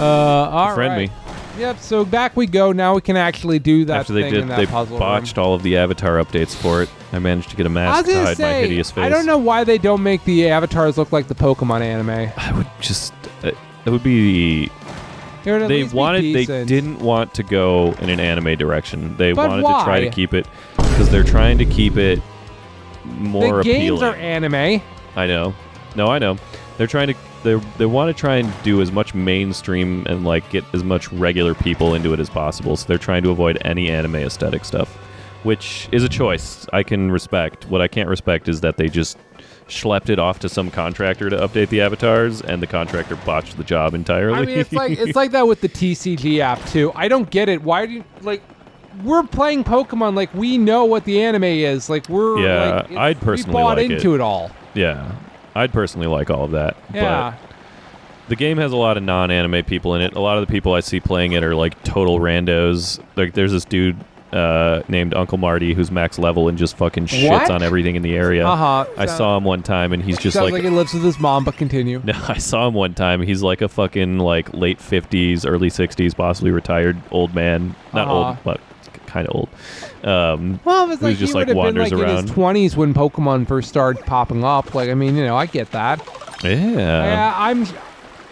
All Friend right. me. Yep, so back we go. Now we can actually do that After thing in that they puzzle botched room. all of the Avatar updates for it. I managed to get a I mask was to gonna hide my say, hideous face. I don't know why they don't make the avatars look like the Pokemon anime. I would just... it would be... It would at They least be wanted. They decent. didn't want to go in an anime direction. They But wanted why? to try to keep it... Because they're trying to keep it more The games appealing. are anime. I know. No, I know. They're trying to... They want to try and do as much mainstream and like get as much regular people into it as possible. So they're trying to avoid any anime aesthetic stuff, which is a choice I can respect. What I can't respect is that they just schlepped it off to some contractor to update the avatars, and the contractor botched the job entirely. I mean, it's like that with the TCG app too. I don't get it. Why do you like? We're playing Pokemon like we know what the anime is. Like we're like, I'd personally we bought like into it. it all. Yeah, I'd personally like all of that. Yeah. But the game has a lot of non-anime people in it. A lot of the people I see playing it are like total randos. Like there's this dude named Uncle Marty who's max level and just fucking shits What? on everything in the area. Uh-huh. I saw him one time and he's just Sounds like he lives with his mom, but continue. No, I saw him one time. He's like a fucking like late 50s, early 60s, possibly retired old man. Not old, but kind of old. Well, it was like just he like would have been wanders like in around. his 20s when Pokemon first started popping up. Like, I mean, you know, I get that. Yeah. I'm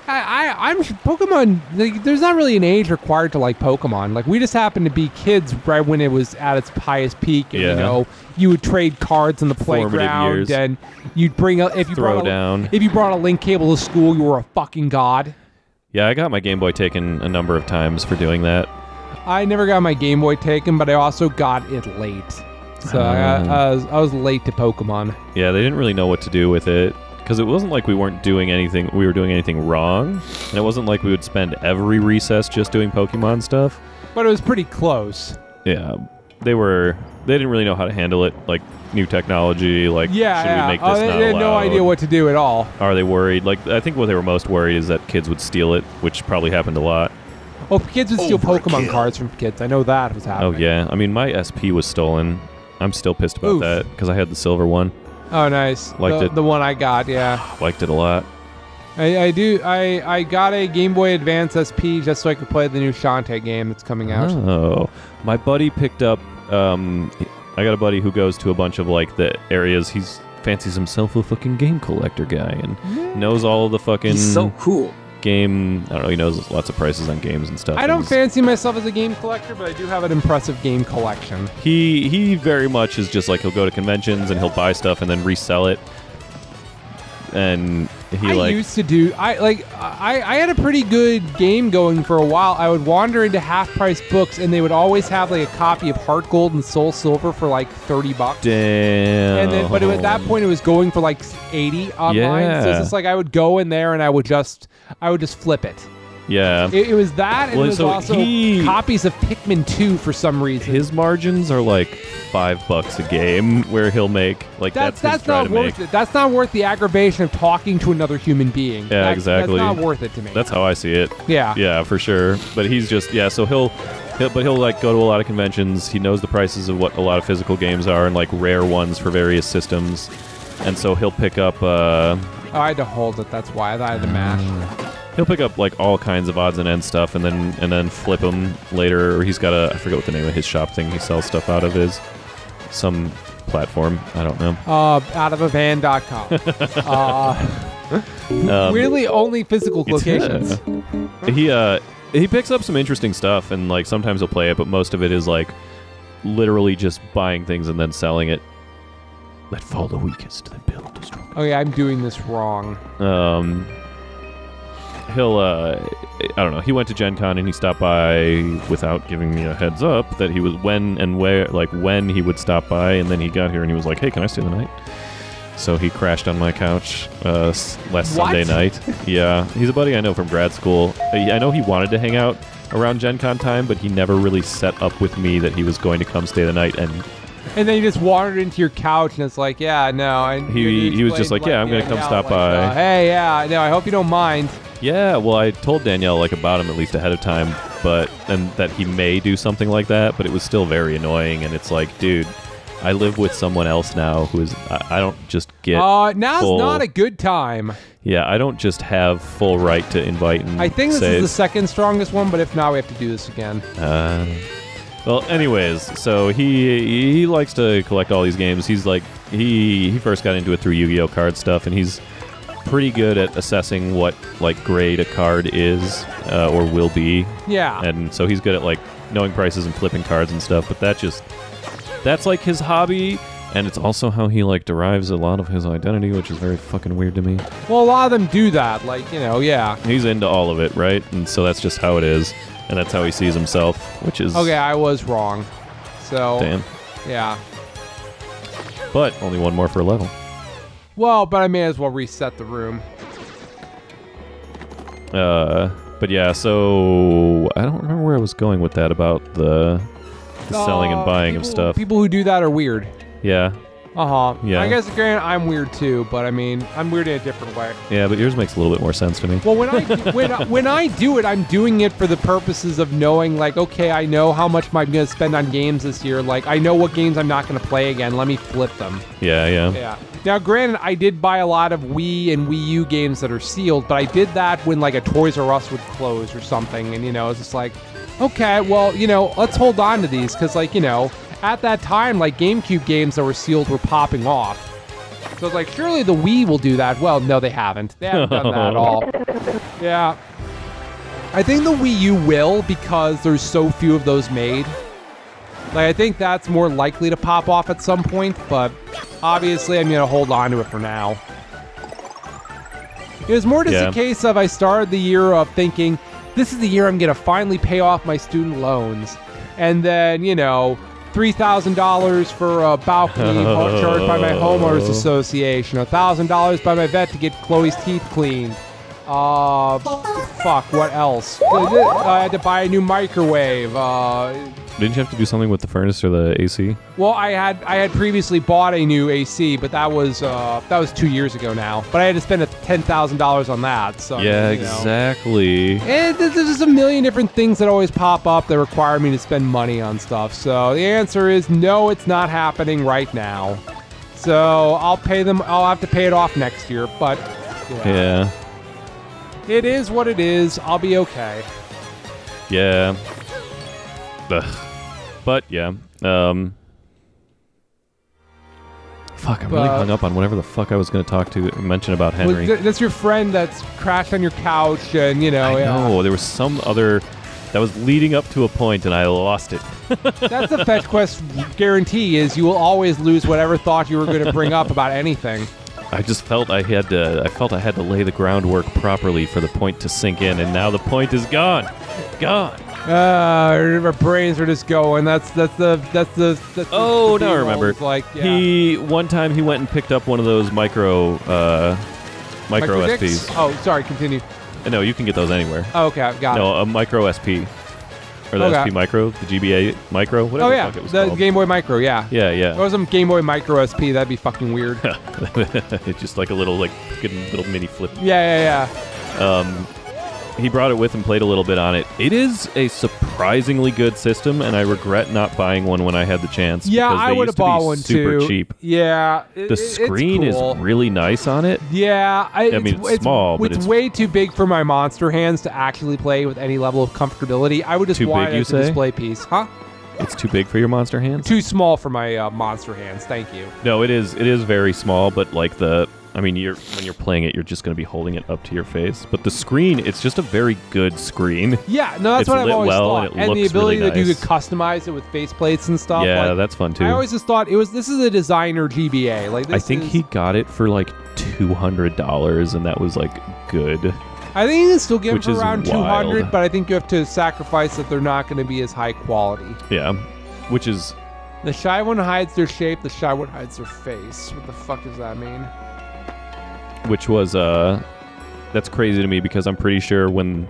Pokemon. Like, there's not really an age required to like Pokemon. Like, we just happened to be kids right when it was at its highest peak. And, Yeah. you know, you would trade cards on the playground, years. and you'd bring if you brought a link cable to school, you were a fucking god. Yeah, I got my Game Boy taken a number of times for doing that. I never got my Game Boy taken, but I also got it late. So I was late to Pokemon. Yeah, they didn't really know what to do with it because it wasn't like we were doing anything wrong, and it wasn't like we would spend every recess just doing Pokemon stuff. But it was pretty close. Yeah, they didn't really know how to handle it, like new technology, like should we make this they not had no allowed? idea what to do at all. Are they worried? Like, I think what they were most worried is that kids would steal it, which probably happened a lot. Oh, kids would steal Pokemon cards from kids. I know that was happening. Oh yeah, I mean my SP was stolen. I'm still pissed about Oof. that because I had the silver one. Oh, nice. Liked it. The one I got, yeah. Liked it a lot. I do. I got a Game Boy Advance SP just so I could play the new Shantae game that's coming out. Oh, my buddy picked up. I got a buddy who goes to a bunch of like the areas. He fancies himself a fucking game collector guy and knows all of the fucking. He's so cool. Game. I don't know. He knows lots of prices on games and stuff. I don't fancy myself as a game collector, but I do have an impressive game collection. He very much is just like he'll go to conventions and he'll buy stuff and then resell it. And he I used to do. I had a pretty good game going for a while. I would wander into half-price books, and they would always have like a copy of Heart Gold and Soul Silver for like $30. Damn. And then, but at that point, it was going for like 80 online. Yeah. So it's just like I would go in there and I would just flip it. Yeah. It was that, and Well, it was so also copies of Pikmin 2 for some reason. His margins are like $5 a game, where he'll make like that's not worth it. That's not worth the aggravation of talking to another human being. Yeah, exactly. That's not worth it to me. That's how I see it. Yeah. Yeah, for sure. But he's just so he'll like go to a lot of conventions. He knows the prices of what a lot of physical games are and like rare ones for various systems, and so he'll pick up. I had to hold it. That's why I had to mash. He'll pick up like all kinds of odds and ends stuff, and then flip them later. Or he's got I forget what the name of his shop thing he sells stuff out of is. Some platform. I don't know. Outofavan.com. Really, only physical locations. He picks up some interesting stuff, and like sometimes he'll play it, but most of it is like literally just buying things and then selling it. Let fall the weakest, then build the strongest. Oh yeah, I'm doing this wrong. He'll I don't know, he went to Gen Con and he stopped by without giving me a heads up that he was when he would stop by, and then he got here and he was like, hey, can I stay the night? So he crashed on my couch last Sunday night. Yeah, he's a buddy I know from grad school. I know he wanted to hang out around Gen Con time, but he never really set up with me that he was going to come stay the night. And then you just wandered into your couch and it's like, yeah, no. And he was just like, yeah, I'm going to come stop by. Hey, yeah, no, I hope you don't mind. Yeah, well, I told Danielle like about him at least ahead of time, and that he may do something like that, but it was still very annoying. And it's like, dude, I live with someone else now who is I don't just get now's full, not a good time. Yeah, I don't just have full right to invite and I think this say is the second strongest one, but if not, we have to do this again. Well, anyways, so he likes to collect all these games. He's like he first got into it through Yu-Gi-Oh card stuff, and he's pretty good at assessing what like grade a card is or will be. Yeah. And so he's good at like knowing prices and flipping cards and stuff. But that's like his hobby, and it's also how he like derives a lot of his identity, which is very fucking weird to me. Well, a lot of them do that, like, you know, yeah. He's into all of it, right? And so that's just how it is. And that's how he sees himself, which is... Okay, I was wrong. So... Damn. Yeah. But only one more for a level. Well, but I may as well reset the room. But yeah, so... I don't remember where I was going with that about the selling and buying of stuff. People who do that are weird. Yeah. Yeah. I guess, granted, I'm weird too, but I mean, I'm weird in a different way. Yeah, but yours makes a little bit more sense to me. Well, when I do it, I'm doing it for the purposes of knowing, like, okay, I know how much I'm going to spend on games this year. Like, I know what games I'm not going to play again. Let me flip them. Yeah. Now, granted, I did buy a lot of Wii and Wii U games that are sealed, but I did that when, like, a Toys R Us would close or something, and, you know, it's just like, okay, well, you know, let's hold on to these, because, like, you know, at that time, like, GameCube games that were sealed were popping off. So it's like, surely the Wii will do that. Well, no, they haven't. They haven't done that at all. Yeah. I think the Wii U will, because there's so few of those made. Like, I think that's more likely to pop off at some point, but obviously I'm going to hold on to it for now. It was more just a case of I started the year of thinking, this is the year I'm going to finally pay off my student loans. And then, you know... $3,000 for a balcony charged by my homeowners association. $1,000 by my vet to get Chloe's teeth cleaned. Fuck, what else? I had to buy a new microwave. Didn't you have to do something with the furnace or the AC? Well, I had previously bought a new AC, but that was 2 years ago now. But I had to spend $10,000 on that. So yeah, exactly. And there's just a million different things that always pop up that require me to spend money on stuff. So the answer is no, it's not happening right now. So I'll have to pay it off next year. But yeah. It is what it is. I'll be okay. Yeah. Ugh. But yeah, fuck, I'm really hung up on whatever the fuck I was going to mention about Henry. That's your friend that's crashed on your couch, and you know. I know, there was some other that was leading up to a point, and I lost it. That's the Fetch Quest guarantee: is you will always lose whatever thought you were going to bring up about anything. I just felt I had to lay the groundwork properly for the point to sink in, and now the point is gone. Our brains are just going. That's the oh, now I remember. Like, yeah. One time he went and picked up one of those micro SPs. Oh, sorry, continue. No, you can get those anywhere. Oh, okay, got it. No, a micro SP. Or the SP Micro, the GBA Micro, whatever the fuck it was called. The Game Boy Micro, yeah. Yeah. If it was a Game Boy Micro SP, that'd be fucking weird. It's just like a little mini flip. Yeah. He brought it with and played a little bit on it. It is a surprisingly good system, and I regret not buying one when I had the chance. Yeah, I would have bought one super too. Cheap. Yeah, the screen is really nice on it. Yeah, I mean it's small, but it's way too big for my monster hands to actually play with any level of comfortability. I would just want it as a display piece, huh? It's too big for your monster hands? Too small for my monster hands. Thank you. No, it is very small, but like when you're playing it, you're just going to be holding it up to your face. But the screen, it's just a very good screen. Yeah, no, that's what I've always thought. And the ability really that you could customize it with faceplates and stuff. Yeah, that's fun too. I always just thought this is a designer GBA. Like I think he got it for like $200, and that was like good. I think you can still get them for around wild. $200, but I think you have to sacrifice that they're not going to be as high quality. Yeah, which is... The shy one hides their shape, the shy one hides their face. What the fuck does that mean? Which was, that's crazy to me because I'm pretty sure when,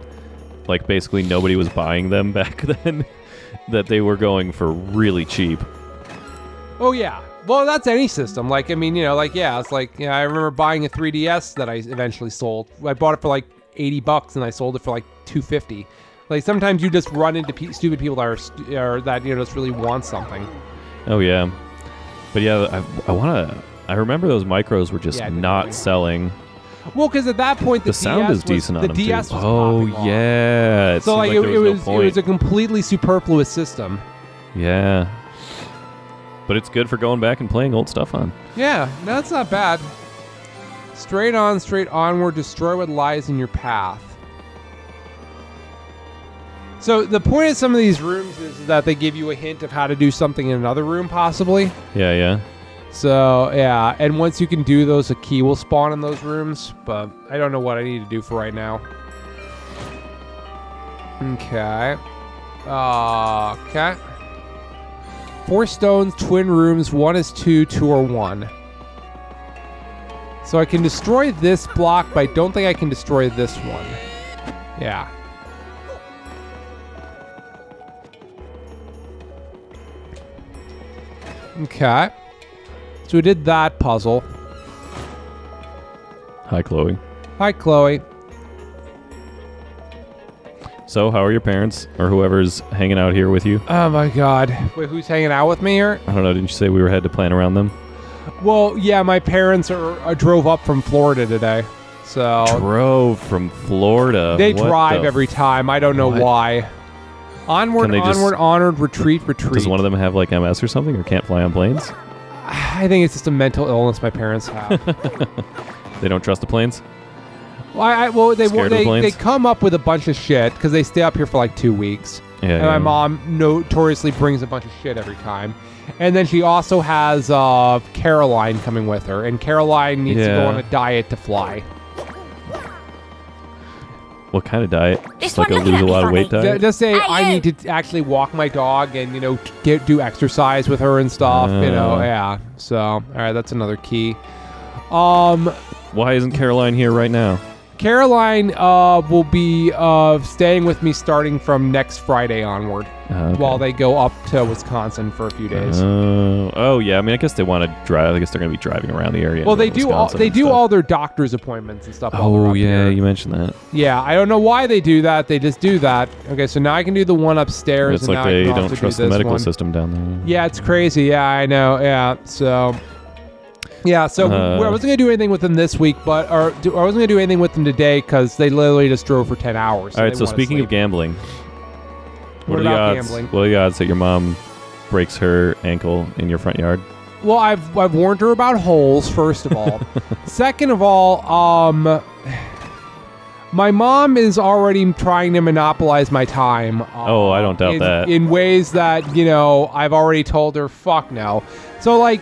like, basically nobody was buying them back then, that they were going for really cheap. Oh, yeah. Well, that's any system. Like, I mean, you know, like, yeah, it's like, I remember buying a 3DS that I eventually sold. I bought it for like $80 and I sold it for like $250. Like, sometimes you just run into stupid people that are that, you know, just really want something. Oh, yeah. But yeah, I want to... I remember those micros were just Yeah, not definitely. selling. Well, because at that point The sound is DS decent on the them DS too. was Oh popping off. yeah. It So seemed like there it was no point. was a completely superfluous system. Yeah. But it's good for going back and playing old stuff on. Yeah, no, that's not bad. Straight on, straight onward, destroy what lies in your path. So the point of some of these rooms is that they give you a hint of how to do something in another room, possibly. Yeah, yeah. So, yeah, and once you can do those, a key will spawn in those rooms, but I don't know what I need to do for right now. Okay. Okay. 4 stones, twin rooms, 1 is 2, 2 are 1. So I can destroy this block, but I don't think I can destroy this one. Yeah. Okay. So we did that puzzle. Hi, Chloe. Hi, Chloe. So, how are your parents or whoever's hanging out here with you? Oh my god. Wait, who's hanging out with me here? I don't know. Didn't you say we were had to plan around them? Well, yeah, my parents drove up from Florida today. So Drove from Florida. they What drive the every time. I don't know What? why. Onward, Can they just- onward, onward, retreat, retreat. Does one of them have like MS or something, or can't fly on planes? I think it's just a mental illness my parents have. They don't trust the planes. Well, Scared of they planes? come up with a bunch of shit because they stay up here for like 2 weeks. Yeah. And my mom notoriously brings a bunch of shit every time. And then she also has Caroline coming with her. And Caroline needs to go Yeah. on a diet to fly. What kind of diet? This Just like a one lose looking a at me lot of weight funny. diet? Just say Hey, I you! need to actually walk my dog and, do exercise with her and stuff. Yeah. So, all right, that's another key. Why isn't Caroline here right now? Caroline will be staying with me starting from next Friday onward Okay. while they go up to Wisconsin for a few days. Oh yeah. I mean, I guess they want to drive. I guess they're going to be driving around the area. Well, and they going to do all Wisconsin they and do stuff. all their doctor's appointments and stuff. while they're Oh up yeah, here. you mentioned that. Yeah, I don't know why they do that. They just do that. Okay, so now I can do the one upstairs. It's and like now I they can don't also trust do the this medical one. system down there. Yeah, it's crazy. Yeah, I know. Yeah, so. Yeah, so I wasn't going to do anything with them this week, I wasn't going to do anything with them today because they literally just drove for 10 hours. All right. they So wanna speaking of sleep. gambling, What are the about odds? gambling? What are the odds that your mom breaks her ankle in your front yard? Well, I've warned her about holes, first of all. Second of all, my mom is already trying to monopolize my time. Oh, I don't doubt that. In ways that, I've already told her, fuck no. So, like,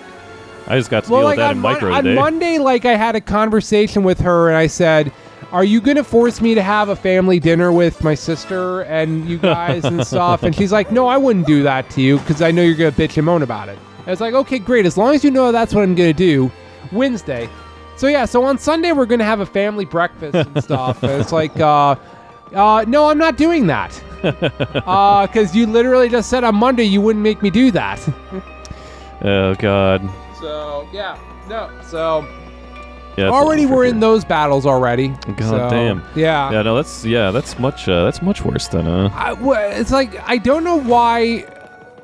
I just got to deal with that in micro on today. Monday, like, I had a conversation with her, and I said, are you going to force me to have a family dinner with my sister and you guys and stuff? And she's like, no, I wouldn't do that to you because I know you're going to bitch and moan about it. And it's like, okay, great. As long as you know that's what I'm going to do. Wednesday. So, yeah, so on Sunday, we're going to have a family breakfast and stuff. And it's like, no, I'm not doing that. Because you literally just said on Monday you wouldn't make me do that. Oh God. So, yeah, no. So, Yeah. already we're in those battles already. God So, damn. Yeah. Yeah. No. That's much worse than It's like, I don't know why.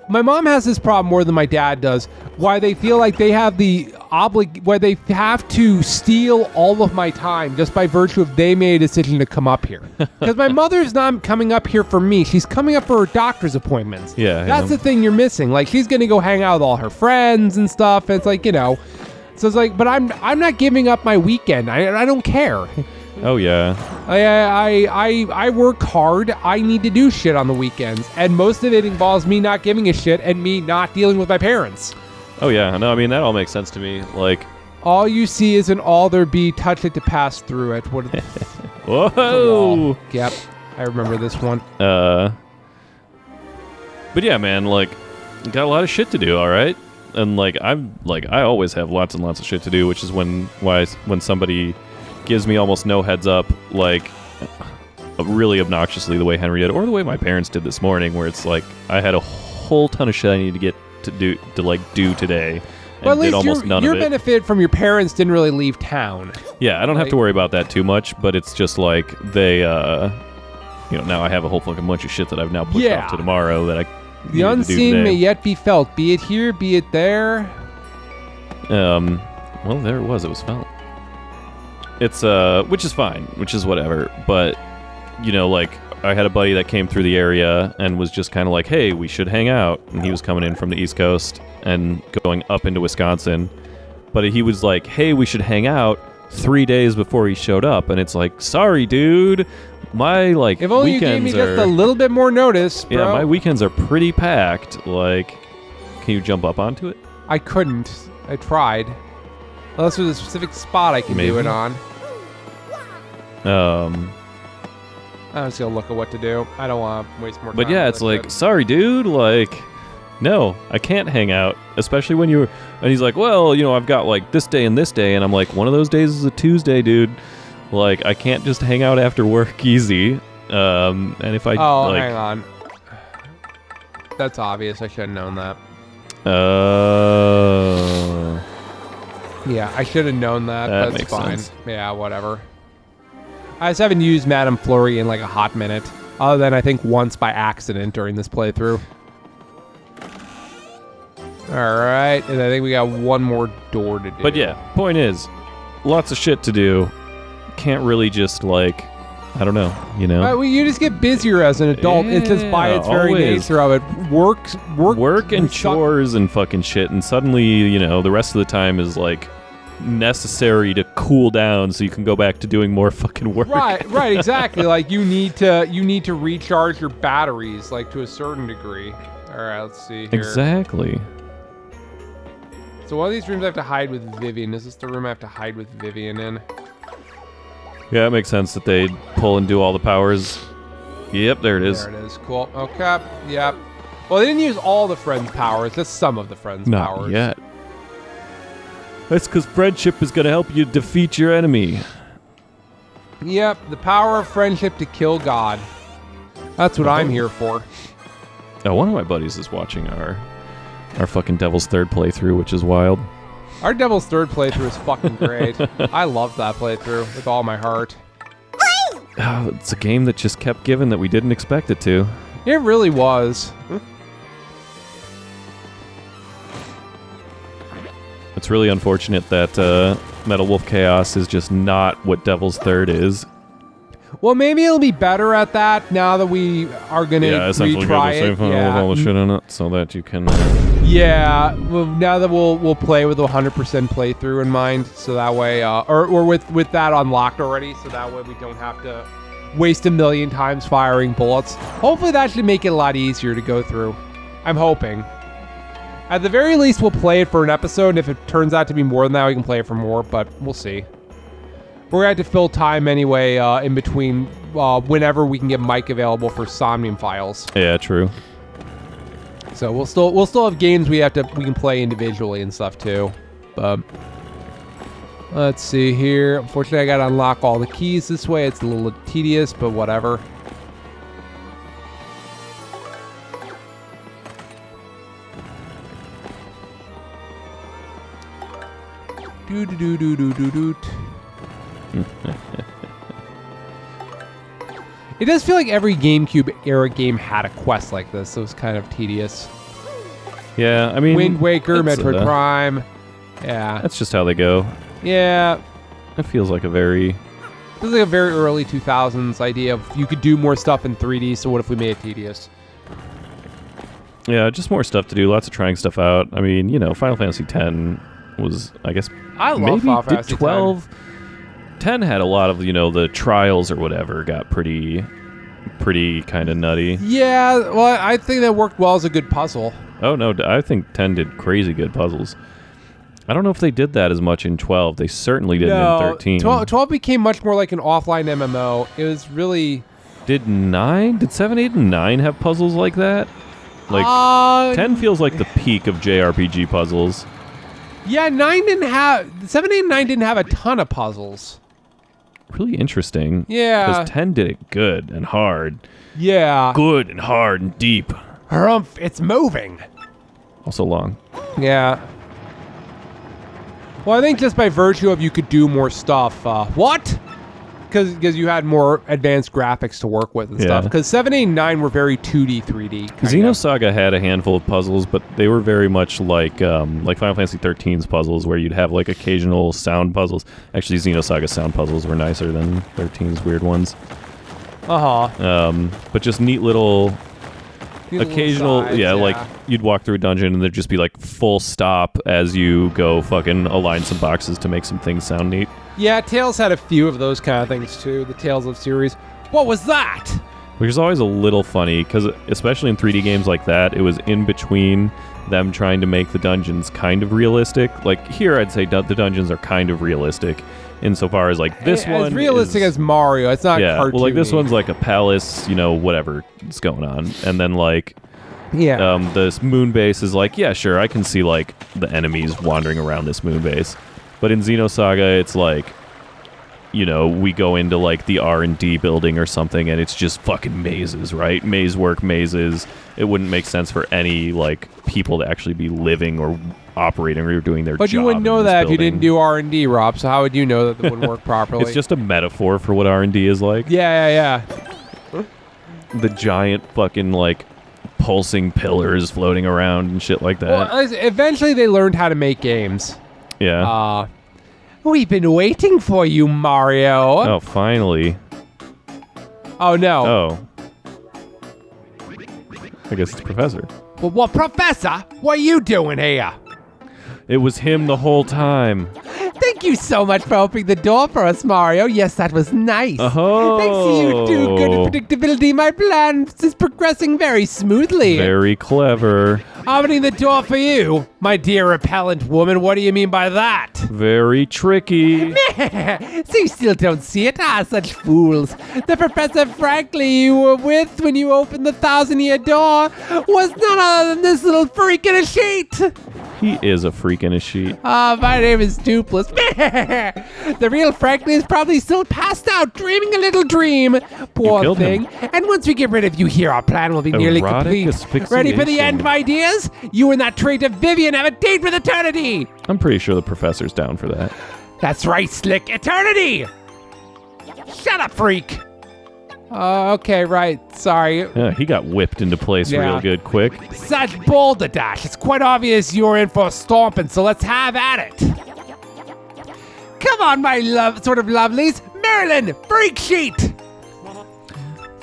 My mom has this problem more than my dad does. Why they feel like they have why they have to steal all of my time just by virtue of they made a decision to come up here. Because my mother's not coming up here for me. She's coming up for her doctor's appointments. Yeah, That's the thing you're missing. Like, she's going to go hang out with all her friends and stuff. And it's like, So it's like, but I'm not giving up my weekend. I don't care. Oh yeah. I work hard. I need to do shit on the weekends, and most of it involves me not giving a shit and me not dealing with my parents. Oh yeah. No. I mean that all makes sense to me. Like. All you see is an all there be, touch it to pass through it. What? Whoa. Yep, I remember this one. But yeah, man. Like, got a lot of shit to do. All right. And I always have lots and lots of shit to do, which is when somebody gives me almost no heads up, like really obnoxiously the way Henry did, or the way my parents did this morning, where it's like I had a whole ton of shit I need to get to do today, and Well, at did least almost none your of it. benefit from your parents didn't really leave town. Yeah, I don't have to worry about that too much, but it's just like they, now I have a whole fucking bunch of shit that I've now pushed off to tomorrow that I. The needed to do unseen today. may yet be felt, be it here, be it there. Well, there it was. It was felt. It's which is fine, which is whatever. But like I had a buddy that came through the area and was just kind of like, "Hey, we should hang out." And he was coming in from the East Coast and going up into Wisconsin. But he was like, "Hey, we should hang out." 3 days before he showed up, and it's like, sorry, dude. My if only you gave me just a little bit more notice, bro. Yeah, my weekends are pretty packed. Like, can you jump up onto it? I couldn't. I tried. Unless there's a specific spot I can do it on. I'm just gonna look at what to do. I don't want to waste more time. But yeah, it's like, sorry, dude. Like, no, I can't hang out, especially when you're. And he's like, well, I've got like this day and this day, and I'm like, one of those days is a Tuesday, dude. Like, I can't just hang out after work easy. And if I hang on, that's obvious. I should have known that. Yeah, I should have known that. That That's makes fine. sense. Yeah, whatever. I just haven't used Madame Flurry in like a hot minute, other than I think once by accident during this playthrough. All right, and I think we got one more door to do. But yeah, point is, lots of shit to do. Can't really just like, I don't know, Well, you just get busier as an adult. It's just by its very always. nature of it. Work And chores and fucking shit, and suddenly, the rest of the time is like necessary to cool down so you can go back to doing more fucking work. Right, exactly. Like you need to recharge your batteries like to a certain degree. All right, let's see here. Exactly. So one of these rooms I have to hide with Vivian. Is this the room I have to hide with Vivian in? Yeah, it makes sense that they'd pull and do all the powers. Yep, there it is. There it is. Cool. Okay. Yep. Well, they didn't use all the friends' powers. Just some of the friends' powers. Not yet. That's because friendship is going to help you defeat your enemy. Yep. The power of friendship to kill God. That's what I'm here for. Oh, one of my buddies is watching our fucking Devil's Third playthrough, which is wild. Our Devil's Third playthrough is fucking great. I loved that playthrough with all my heart. Oh, it's a game that just kept giving that we didn't expect it to. It really was. It's really unfortunate that Metal Wolf Chaos is just not what Devil's Third is. Well, maybe it'll be better at that now that we are going to essentially retry it. with all the shit in it so that you can... Yeah, well, now that we'll play with a 100% playthrough in mind, so that way, or with that unlocked already, so that way we don't have to waste a million times firing bullets. Hopefully that should make it a lot easier to go through. I'm hoping. At the very least, we'll play it for an episode, and if it turns out to be more than that, we can play it for more, but we'll see. We're going to have to fill time anyway in between whenever we can get Mike available for Somnium Files. Yeah, true. So we'll still have games we can play individually and stuff too. But let's see here. Unfortunately, I got to unlock all the keys this way. It's a little tedious, but whatever. Do do do do do do do. It does feel like every GameCube era game had a quest like this, so it was kind of tedious. Yeah, I mean... Wind Waker, Metroid Prime. Yeah. That's just how they go. Yeah. It feels like a very... This is like a very early 2000s idea of you could do more stuff in 3D, so what if we made it tedious? Yeah, just more stuff to do, lots of trying stuff out. I mean, Final Fantasy X was, I guess... I love maybe Final Fantasy 12... 10 had a lot of, the trials or whatever got pretty kind of nutty. Yeah, well, I think that worked well as a good puzzle. Oh, no, I think 10 did crazy good puzzles. I don't know if they did that as much in 12. They certainly didn't in 13. 12 became much more like an offline MMO. It was really... Did 9? Did 7, 8, and 9 have puzzles like that? Like, 10 feels like the peak of JRPG puzzles. Yeah, 9 didn't have... 7, 8, and 9 didn't have a ton of puzzles. Really interesting. Yeah. Because 10 did it good and hard. Yeah. Good and hard and deep. Harumph, it's moving. Also long. Yeah. Well, I think just by virtue of you could do more stuff. What? because you had more advanced graphics to work with and stuff. Because 7, 8, and 9 were very 2D, 3D. Xenosaga had a handful of puzzles, but they were very much like Final Fantasy 13's puzzles, where you'd have like occasional sound puzzles. Actually, Xenosaga sound puzzles were nicer than 13's weird ones. But just neat little occasional sides, like you'd walk through a dungeon and there'd just be like full stop as you go fucking align some boxes to make some things sound neat. Yeah, Tales had a few of those kind of things too, the Tales of series. What was that? Which is always a little funny, because especially in 3D games like that, it was in between them trying to make the dungeons kind of realistic. Like here, I'd say the dungeons are kind of realistic insofar as like this one as realistic as Mario. It's not cartoony. Well, like this one's like a palace, whatever is going on, and then like this moon base is like, yeah, sure, I can see like the enemies wandering around this moon base, but in Xenosaga, it's like, we go into like the R&D building or something, and it's just fucking mazes, right? Maze work mazes. It wouldn't make sense for any like people to actually be living or operating or doing their job. But you wouldn't know that if you didn't do R&D, Rob. So how would you know that it wouldn't work properly? It's just a metaphor for what R&D is like. Yeah. The giant fucking like pulsing pillars floating around and shit like that. Well, eventually they learned how to make games. Yeah. We've been waiting for you, Mario. Oh, finally. Oh, no. Oh. I guess it's Professor. Well, what, Professor? What are you doing here? It was him the whole time. Thank you so much for opening the door for us, Mario. Yes, that was nice. Oh. Thanks to you too good at predictability, my plan is progressing very smoothly. Very clever. Opening the door for you, my dear repellent woman. What do you mean by that? Very tricky. So you still don't see it? Such fools. The Professor Frankly you were with when you opened the 1,000-year door was none other than this little freak in a sheet. He is a freak in a sheet. My name is Dupless. The real Frankly is probably still passed out, dreaming a little dream. Poor thing. Him. And once we get rid of you here, our plan will be nearly complete. Ready for the end, my dears? You and that traitor Vivian have a date with eternity. I'm pretty sure the Professor's down for that. That's right, Slick. Eternity! Shut up, freak! Okay, right. Sorry. Yeah, he got whipped into place real good quick. Such balderdash. It's quite obvious you're in for a stomping, so let's have at it. Come on, my lovelies. Marilyn, freak sheet!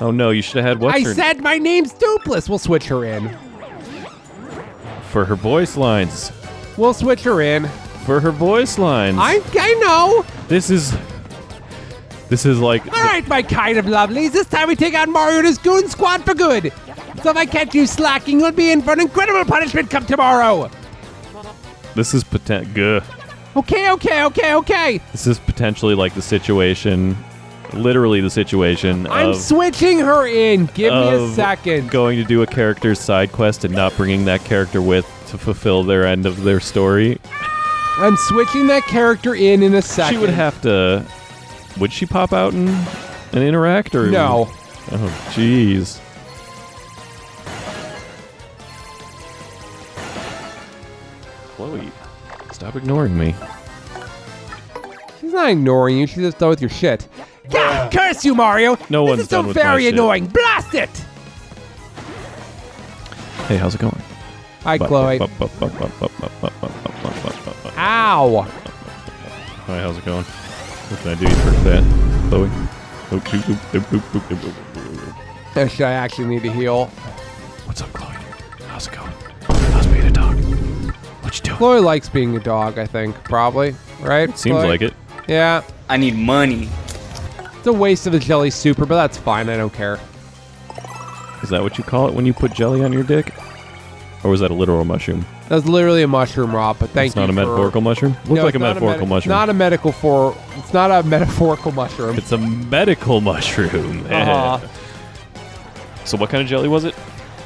Oh no, you should have had I said my name's Dupless. We'll switch her in. For her voice lines. We'll switch her in. For her voice lines. I know. This is like... All right, my kind of lovelies. This time we take out Mario and his goon squad for good. So if I catch you slacking, you'll be in for an incredible punishment come tomorrow. This is good. Okay. This is potentially like the situation, literally the situation I'm switching her in. Give me a second. Going to do a character's side quest and not bringing that character with to fulfill their end of their story. I'm switching that character in a second. She would have to... Would she pop out and interact, or no? Oh, jeez. Chloe, stop ignoring me. She's not ignoring you. She's just done with your shit. God, curse you, Mario! No this one's is so done with my very shit. annoying. Blast it! Hey, how's it going? Hi, Chloe. Ow! Hi, how's it going? What can I do for that, Chloe? Should I actually need to heal? What's up, Chloe? How's it going? How's being a dog? What you doing? Chloe likes being a dog, I think. Probably. Right? Seems Chloe? like it. Yeah. I need money. It's a waste of a jelly super, but that's fine. I don't care. Is that what you call it when you put jelly on your dick? Or was that a literal mushroom? That's literally a mushroom, Rob, but thank you. It's not a metaphorical mushroom? Looks like a metaphorical mushroom. It's not a metaphorical mushroom. It's a medical mushroom. So what kind of jelly was it?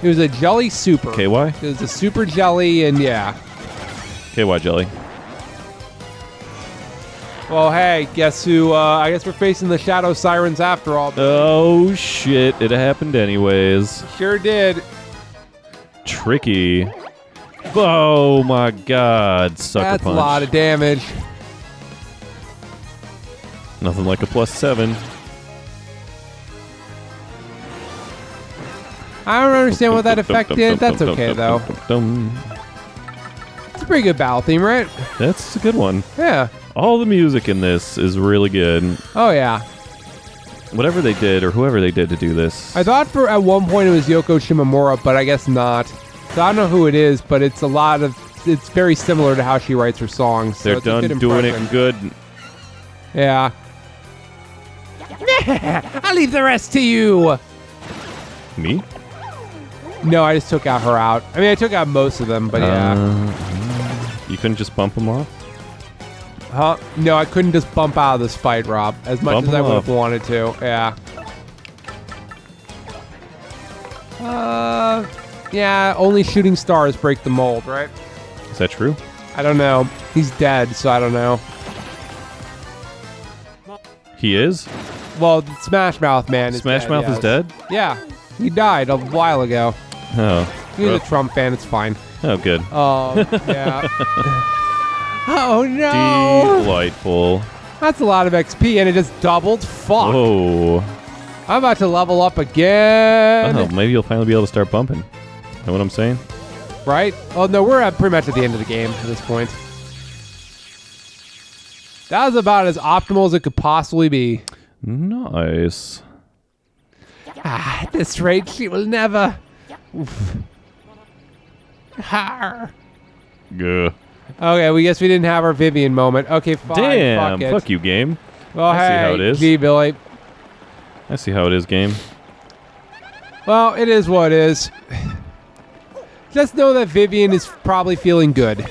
It was a jelly super. KY? It was a super jelly, and yeah. KY jelly. Well, hey, guess who? I guess we're facing the Shadow Sirens after all. Oh, shit. It happened anyways. Sure did. Tricky. Oh, my God. Sucker That's punch. a lot of damage. Nothing like a +7. I don't understand what that effect did. That's okay, though. It's a pretty good battle theme, right? That's a good one. Yeah. All the music in this is really good. Oh, yeah. Whatever they did, or whoever they did to do this. I thought at one point it was Yoko Shimomura, but I guess not. So I don't know who it is, but it's it's very similar to how she writes her songs. So They're done doing it good. Yeah. I'll leave the rest to you. Me? No, I just took out her out. I mean, I took out most of them, but yeah. You couldn't just bump them off? Huh? No, I couldn't just bump out of this fight, Rob, as much Bump as I them would have off. wanted to. Yeah. Yeah, only shooting stars break the mold, right? Is that true? I don't know. He's dead, so I don't know. He is? Well, Smash Mouth Man is Smash dead, Mouth yes. is dead? Yeah. He died a while ago. Oh. He was a Trump fan. It's fine. Oh, good. Yeah. Oh, no. Delightful. That's a lot of XP, and it just doubled. Fuck. Whoa. I'm about to level up again. Oh, maybe you'll finally be able to start bumping. Know what I'm saying? Right? Oh, no, we're pretty much at the end of the game at this point. That was about as optimal as it could possibly be. Nice. At this rate, she will never. Oof. Har. Gah. Okay, we guess we didn't have our Vivian moment. Okay, fine. Damn. Fuck it. Fuck you, game. Well, I see how it is. Gee, Billy. I see how it is, game. Well, it is what it is. Just know that Vivian is probably feeling good.